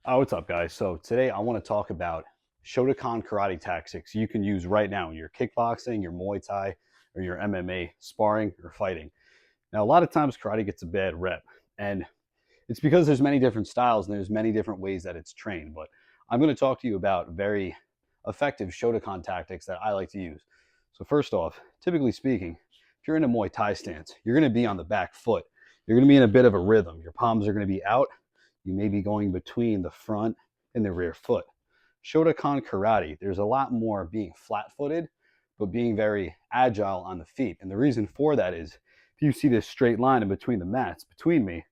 What's up, guys? So today I want to talk about Shotokan karate tactics you can use right now in your kickboxing, your Muay Thai, or your MMA sparring or fighting. Now, a lot of times karate gets a bad rep, and it's because there's many different styles and there's many different ways that it's trained. But I'm going to talk to you about very effective Shotokan tactics that I like to use. So first off, typically speaking, if you're in a Muay Thai stance, you're going to be on the back foot. You're going to be in a bit of a rhythm. Your palms are going to be out. You may be going between the front and the rear foot. Shotokan karate, there's a lot more being flat-footed, but being very agile on the feet. And the reason for that is, if you see this straight line in between the mats, between me,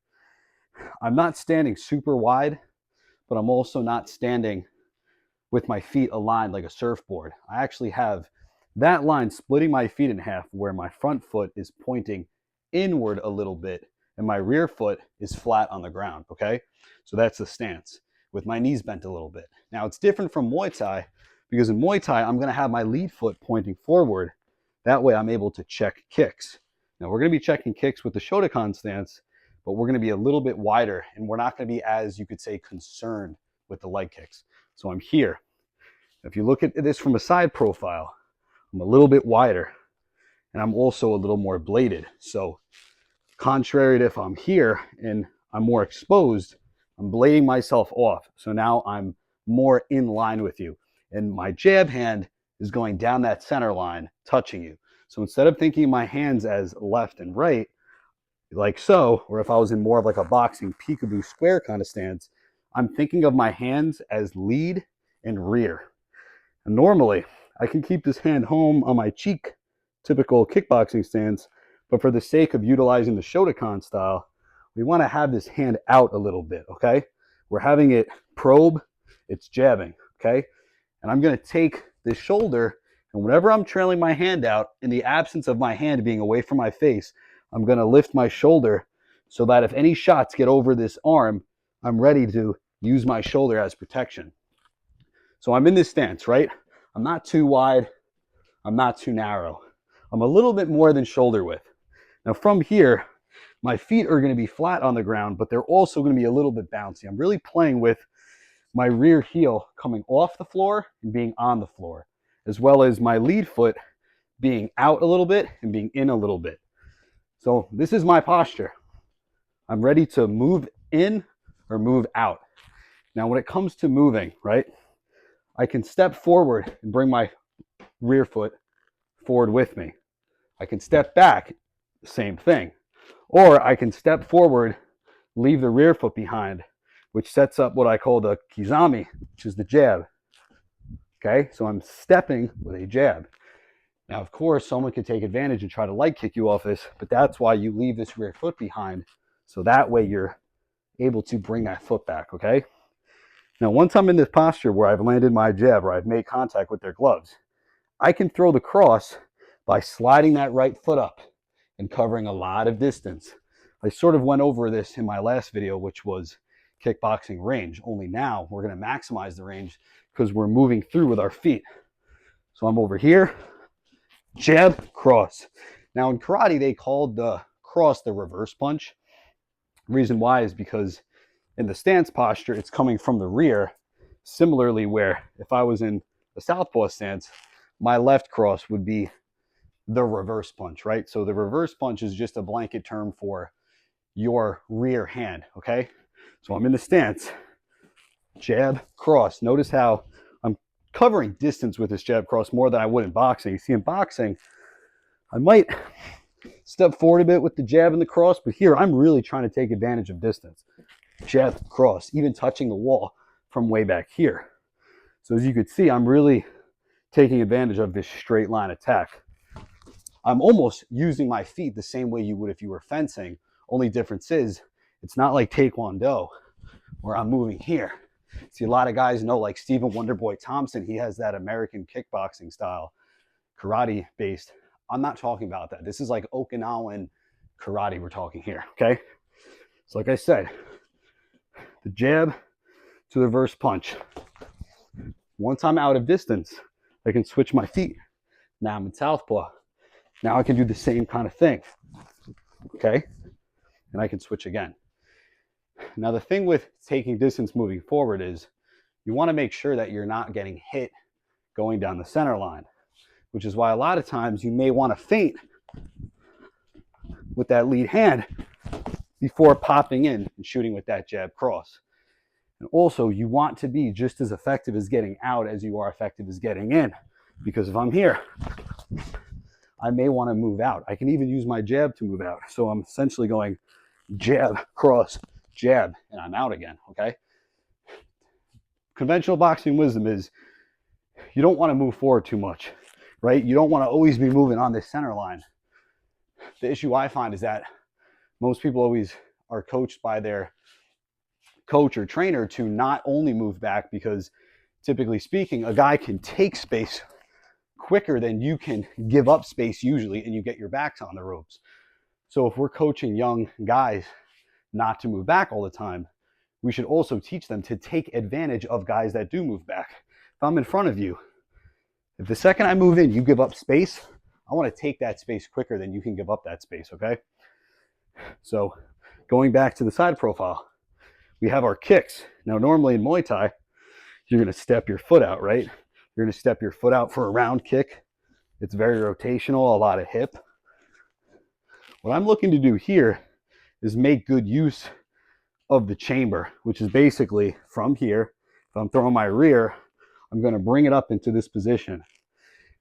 I'm not standing super wide, but I'm also not standing with my feet aligned like a surfboard. I actually have that line splitting my feet in half where my front foot is pointing inward a little bit and my rear foot is flat on the ground, okay? So that's the stance with my knees bent a little bit. Now it's different from Muay Thai because in Muay Thai, I'm gonna have my lead foot pointing forward. That way I'm able to check kicks. Now we're gonna be checking kicks with the Shotokan stance, but we're gonna be a little bit wider and we're not gonna be as, you could say, concerned with the leg kicks. So I'm here. If you look at this from a side profile, I'm a little bit wider and I'm also a little more bladed. So contrary to if I'm here and I'm more exposed, I'm blading myself off. So now I'm more in line with you. And my jab hand is going down that center line, touching you. So instead of thinking my hands as left and right, like so, or if I was in more of like a boxing peekaboo square kind of stance, I'm thinking of my hands as lead and rear. And normally, I can keep this hand home on my cheek, typical kickboxing stance, but for the sake of utilizing the Shotokan style, we want to have this hand out a little bit, okay? We're having it probe, it's jabbing, okay? And I'm going to take this shoulder, and whenever I'm trailing my hand out, in the absence of my hand being away from my face, I'm going to lift my shoulder so that if any shots get over this arm, I'm ready to use my shoulder as protection. So I'm in this stance, right? I'm not too wide. I'm not too narrow. I'm a little bit more than shoulder width. Now from here, my feet are going to be flat on the ground, but they're also going to be a little bit bouncy. I'm really playing with my rear heel coming off the floor and being on the floor, as well as my lead foot being out a little bit and being in a little bit. So this is my posture. I'm ready to move in or move out. Now when it comes to moving, right, I can step forward and bring my rear foot forward with me. I can step back, same thing. Or I can step forward, leave the rear foot behind, which sets up what I call the kizami, which is the jab. Okay, so I'm stepping with a jab. Now, of course, someone could take advantage and try to leg kick you off this, but that's why you leave this rear foot behind, so that way you're able to bring that foot back, okay? Now, once I'm in this posture where I've landed my jab, or I've made contact with their gloves, I can throw the cross by sliding that right foot up and covering a lot of distance. I sort of went over this in my last video, which was kickboxing range, only now we're going to maximize the range because we're moving through with our feet. So I'm over here, jab, cross. Now in karate, they called the cross the reverse punch. The reason why is because in the stance posture, it's coming from the rear. Similarly, where if I was in the southpaw stance, my left cross would be the reverse punch, right? So the reverse punch is just a blanket term for your rear hand, okay? So I'm in the stance, jab, cross. Notice how I'm covering distance with this jab cross more than I would in boxing. You see, in boxing, I might step forward a bit with the jab and the cross, but here I'm really trying to take advantage of distance. Jab, cross, even touching the wall from way back here. So as you could see, I'm really taking advantage of this straight line attack. I'm almost using my feet the same way you would if you were fencing. Only difference is it's not like Taekwondo where I'm moving here. See, a lot of guys know, like Stephen Wonderboy Thompson, he has that American kickboxing style, karate based. I'm not talking about that. This is like Okinawan karate we're talking here, okay? So like I said, the jab to the reverse punch. Once I'm out of distance, I can switch my feet. Now I'm in southpaw. Now I can do the same kind of thing, okay? And I can switch again. Now, the thing with taking distance moving forward is you want to make sure that you're not getting hit going down the center line, which is why a lot of times you may want to feint with that lead hand before popping in and shooting with that jab cross. And also, you want to be just as effective as getting out as you are effective as getting in, because if I'm here, I may want to move out. I can even use my jab to move out. So I'm essentially going jab, cross, jab, and I'm out again, okay? Conventional boxing wisdom is you don't want to move forward too much, right? You don't want to always be moving on this center line. The issue I find is that most people always are coached by their coach or trainer to not only move back, because typically speaking, a guy can take space quicker than you can give up space usually, and you get your backs on the ropes. So if we're coaching young guys not to move back all the time, we should also teach them to take advantage of guys that do move back. If I'm in front of you, if the second I move in, you give up space, I want to take that space quicker than you can give up that space, okay? So going back to the side profile, we have our kicks. Now, normally in Muay Thai, you're going to step your foot out, right? You're going to step your foot out for a round kick. It's very rotational, a lot of hip. What I'm looking to do here is make good use of the chamber, which is basically from here. If I'm throwing my rear, I'm going to bring it up into this position.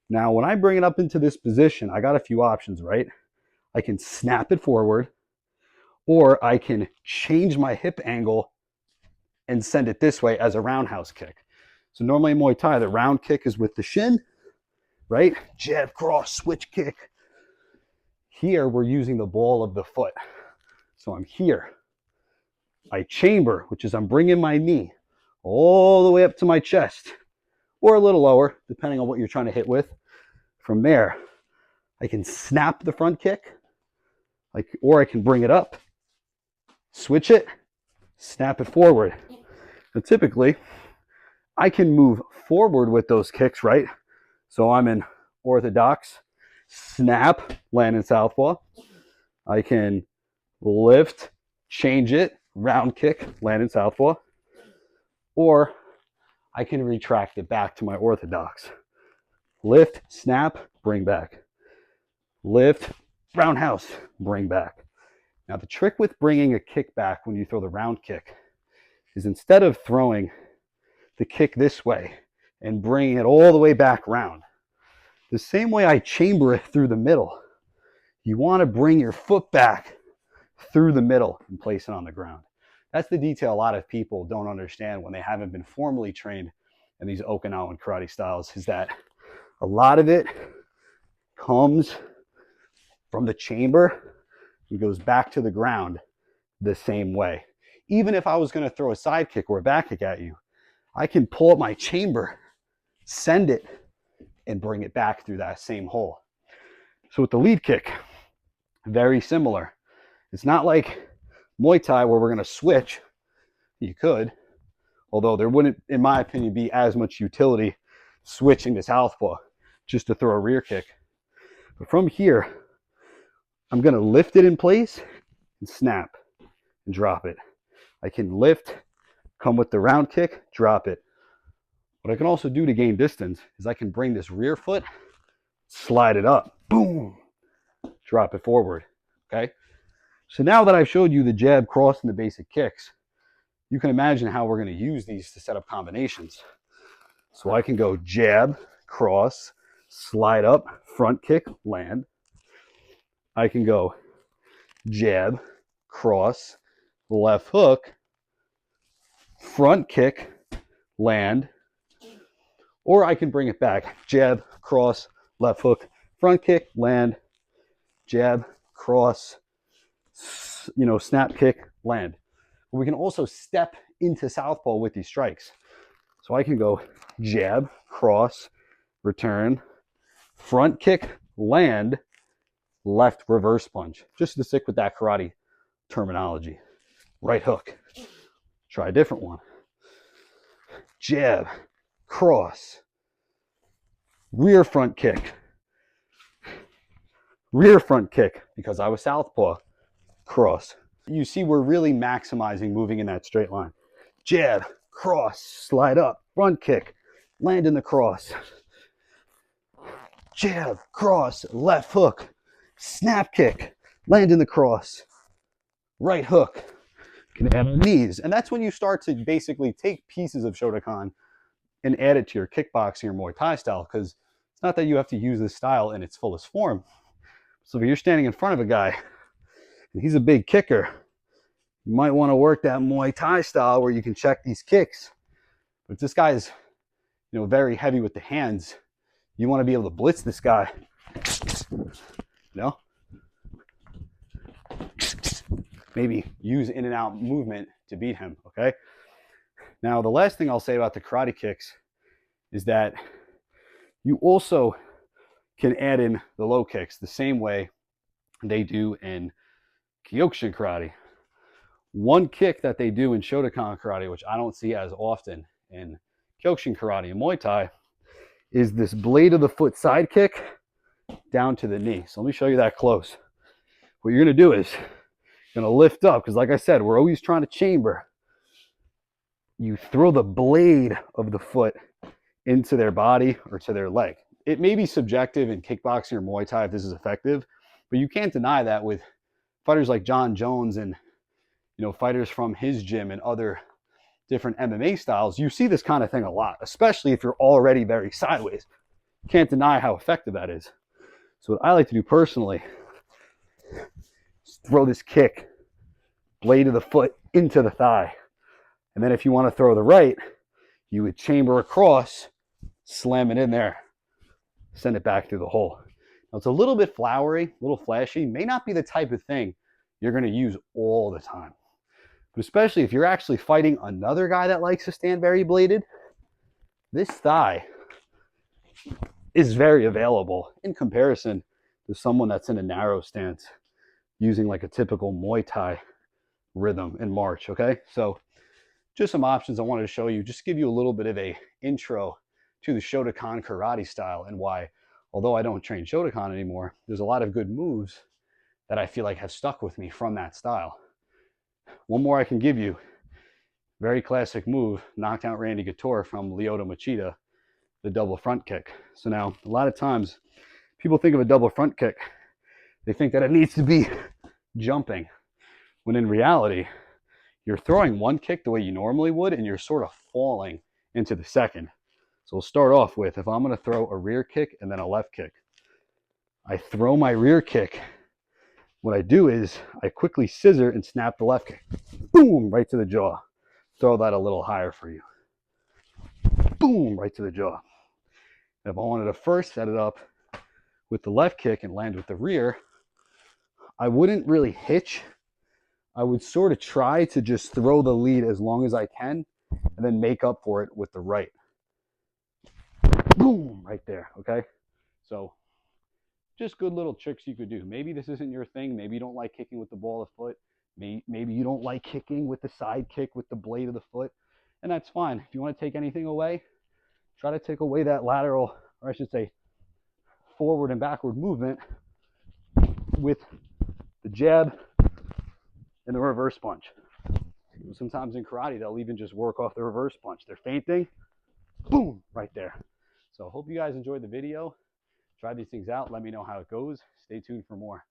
Now, when I bring it up into this position, I got a few options, right? I can snap it forward, or I can change my hip angle and send it this way as a roundhouse kick. So normally in Muay Thai, the round kick is with the shin, right? Jab, cross, switch kick. Here, we're using the ball of the foot. So I'm here. I chamber, which is I'm bringing my knee all the way up to my chest, or a little lower, depending on what you're trying to hit with. From there, I can snap the front kick, or I can bring it up, switch it, snap it forward. Now, typically, I can move forward with those kicks, right? So I'm in orthodox, snap, land in southpaw. I can lift, change it, round kick, land in southpaw. Or I can retract it back to my orthodox. Lift, snap, bring back. Lift, roundhouse, bring back. Now, the trick with bringing a kick back when you throw the round kick is instead of throwing the kick this way and bringing it all the way back round, the same way I chamber it through the middle, you want to bring your foot back through the middle and place it on the ground. That's the detail a lot of people don't understand when they haven't been formally trained in these Okinawan karate styles, is that a lot of it comes from the chamber and goes back to the ground the same way. Even if I was going to throw a side kick or a back kick at you, I can pull up my chamber, send it, and bring it back through that same hole. So with the lead kick, very similar. It's not like Muay Thai where we're going to switch. You could, although there wouldn't, in my opinion, be as much utility switching to southpaw just to throw a rear kick. But from here, I'm going to lift it in place and snap and drop it. I can lift, come with the round kick, drop it. What I can also do to gain distance is I can bring this rear foot, slide it up, boom, drop it forward, okay? So now that I've showed you the jab, cross, and the basic kicks, you can imagine how we're going to use these to set up combinations. So I can go jab, cross, slide up, front kick, land. I can go jab, cross, left hook, front kick, land. Or I can bring it back, jab, cross, left hook, front kick, land, jab, cross, snap kick, land. But we can also step into southpaw with these strikes. So I can go jab, cross, return, front kick, land, left reverse punch. Just to stick with that karate terminology. Right hook. Try a different one. Jab, cross, rear front kick, rear front kick, because I was southpaw, cross, You see, we're really maximizing moving in that straight line. Jab, cross, slide up, front kick, land in the cross. Jab, cross, left hook, snap kick, land in the cross, right hook, can add on knees. And that's when you start to basically take pieces of Shotokan and add it to your kickboxing or Muay Thai style, because it's not that you have to use this style in its fullest form. So if you're standing in front of a guy and he's a big kicker, you might want to work that Muay Thai style where you can check these kicks. But if this guy's, very heavy with the hands, you want to be able to blitz this guy. Maybe use in and out movement to beat him, okay? Now, the last thing I'll say about the karate kicks is that you also can add in the low kicks the same way they do in Kyokushin karate. One kick that they do in Shotokan karate, which I don't see as often in Kyokushin karate and Muay Thai, is this blade of the foot side kick down to the knee. So let me show you that close. What you're going to do is you're going to lift up, because like I said, we're always trying to chamber. You throw the blade of the foot into their body or to their leg. It may be subjective in kickboxing or Muay Thai if this is effective, but you can't deny that with fighters like John Jones and fighters from his gym and other different MMA styles, you see this kind of thing a lot, especially if you're already very sideways. You can't deny how effective that is. So what I like to do personally is throw this kick, blade of the foot into the thigh. And then if you want to throw the right, you would chamber across, slam it in there, send it back through the hole. Now it's a little bit flowery, a little flashy, may not be the type of thing you're going to use all the time. But especially if you're actually fighting another guy that likes to stand very bladed, this thigh is very available in comparison to someone that's in a narrow stance using like a typical Muay Thai rhythm and march, okay? So just some options I wanted to show you, just give you a little bit of a intro to the Shotokan karate style and why, although I don't train Shotokan anymore, there's a lot of good moves that I feel like have stuck with me from that style. One more I can give you, very classic move, knocked out Randy Couture from Lyoto Machida, the double front kick. So now, a lot of times, people think of a double front kick, they think that it needs to be jumping, when in reality, you're throwing one kick the way you normally would, and you're sort of falling into the second. So we'll start off with, if I'm going to throw a rear kick and then a left kick, I throw my rear kick. What I do is I quickly scissor and snap the left kick. Boom, right to the jaw. Throw that a little higher for you. Boom, right to the jaw. If I wanted to first set it up with the left kick and land with the rear, I wouldn't really hitch. I would sort of try to just throw the lead as long as I can and then make up for it with the right. Boom, right there, okay? So just good little tricks you could do. Maybe this isn't your thing. Maybe you don't like kicking with the ball of foot. Maybe you don't like kicking with the side kick with the blade of the foot, and that's fine. If you want to take anything away, try to take away that lateral, or I should say forward and backward movement with the jab and the reverse punch. Sometimes in karate, they'll even just work off the reverse punch. They're feinting, boom, right there. So hope you guys enjoyed the video. Try these things out. Let me know how it goes. Stay tuned for more.